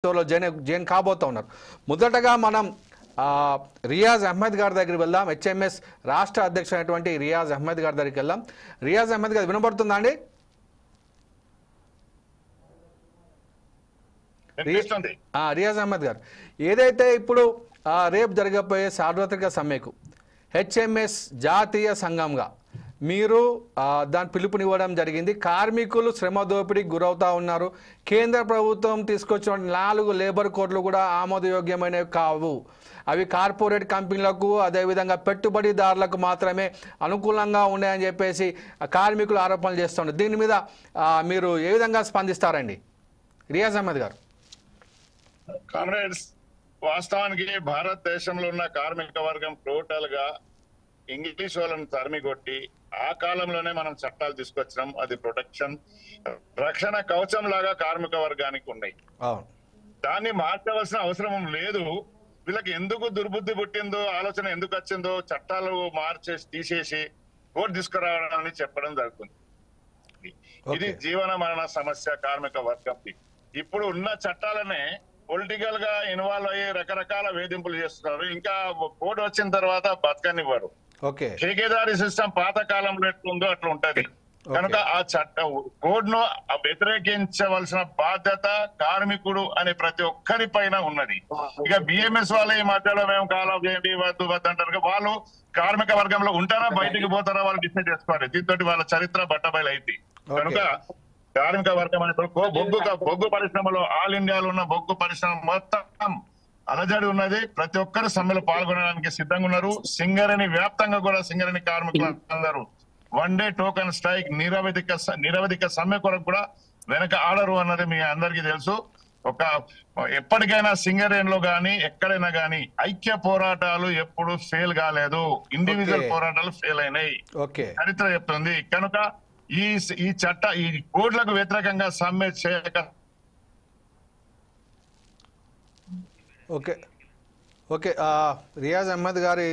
త్వరలో జైన్ కాబోతా ఉన్నారు. మొదటగా మనం రియాజ్ అహ్మద్ గారి దగ్గరికి వెళ్దాం. హెచ్ఎంఎస్ రాష్ట్ర అధ్యక్షుడైనటువంటి రియాజ్ అహ్మద్ గారి దగ్గరికి వెళ్దాం. రియాజ్ అహ్మద్ గారు వినబడుతుందా అండి? రియాజ్ అహ్మద్ గారు, ఏదైతే ఇప్పుడు రేపు జరగబోయే సార్వత్రిక సమ్మెకు హెచ్ఎంఎస్ జాతీయ సంఘంగా మీరు దాని పిలుపునివ్వడం జరిగింది. కార్మికులు శ్రమ దోపిడీకి గురవుతూ ఉన్నారు. కేంద్ర ప్రభుత్వం తీసుకొచ్చిన 4 లేబర్ కోడ్లు కూడా ఆమోదయోగ్యమైనవి కావు. అవి కార్పొరేట్ కంపెనీలకు అదేవిధంగా పెట్టుబడిదారులకు మాత్రమే అనుకూలంగా ఉన్నాయని చెప్పేసి కార్మికులు ఆరోపణలు చేస్తున్నారు. దీని మీద మీరు ఏ విధంగా స్పందిస్తారండి రియాజ్ అహ్మద్ గారు? కామ్రేడ్స్, వాస్తవానికి భారతదేశంలో ఉన్న కార్మిక వర్గం టోటల్ గా ఇంగ్లీష్ వాళ్ళని తరిమికొట్టి ఆ కాలంలోనే మనం చట్టాలు తీసుకొచ్చినాం. అది ప్రొటెక్షన్, రక్షణ కవచం లాగా కార్మిక వర్గానికి ఉన్నాయి. దాన్ని మార్చవలసిన అవసరం లేదు. వీళ్ళకి ఎందుకు దుర్బుద్ధి పుట్టిందో, ఆలోచన ఎందుకు వచ్చిందో చట్టాలు మార్చేసి తీసేసి కోర్టు తీసుకురావడాన్ని చెప్పడం జరుగుతుంది. ఇది జీవన మరణ సమస్య కార్మిక వర్గంకి. ఇప్పుడు ఉన్న చట్టాలనే పొలిటికల్ గా ఇన్వాల్వ్ అయ్యి రకరకాల వేధింపులు చేస్తున్నారు. ఇంకా కోర్టు వచ్చిన తర్వాత బతకనివ్వరు. ఠేకేదారీ సిస్టమ్ పాత కాలంలో ఎట్లుందో అట్లా ఉంటది. కనుక ఆ చట్టం కోడ్ను వ్యతిరేకించవలసిన బాధ్యత కార్మికుడు అనే ప్రతి ఒక్కరి పైన ఉన్నది. ఇక బిఎంఎస్ వాళ్ళు ఈ మధ్యలో మేము కాలం చేయండి వద్దు అంటారు. వాళ్ళు కార్మిక వర్గంలో ఉంటారా బయటికి పోతారా వాళ్ళు డిసైడ్ చేసుకోవాలి. దీంతో వాళ్ళ చరిత్ర బట్టబయలు అయింది. కనుక కార్మిక వర్గం అనే బొగ్గు పరిశ్రమలో ఆల్ ఇండియాలో ఉన్న బొగ్గు పరిశ్రమ మొత్తం అలజడి ఉన్నది. ప్రతి ఒక్కరు సమ్మెలో పాల్గొనడానికి సిద్ధంగా ఉన్నారు. సింగరేణి వ్యాప్తంగా కూడా సింగరేణి కార్మికులు అందరూ 1 డే టోకన్ స్ట్రైక్ నిరవధిక సమ్మె కొరకు కూడా వెనక ఆడరు అన్నది మీ అందరికీ తెలుసు. ఎప్పటికైనా సింగరేణిలో గానీ ఎక్కడైనా గానీ ఐక్య పోరాటాలు ఎప్పుడు ఫెయిల్ కాలేదు. ఇండివిజువల్ పోరాటాలు ఫెయిల్ అయినాయి, చరిత్ర చెప్తుంది. కనుక ఈ కోడ్లకు వ్యతిరేకంగా సమ్మె చేయక రియాజ్ అహ్మద్ గారి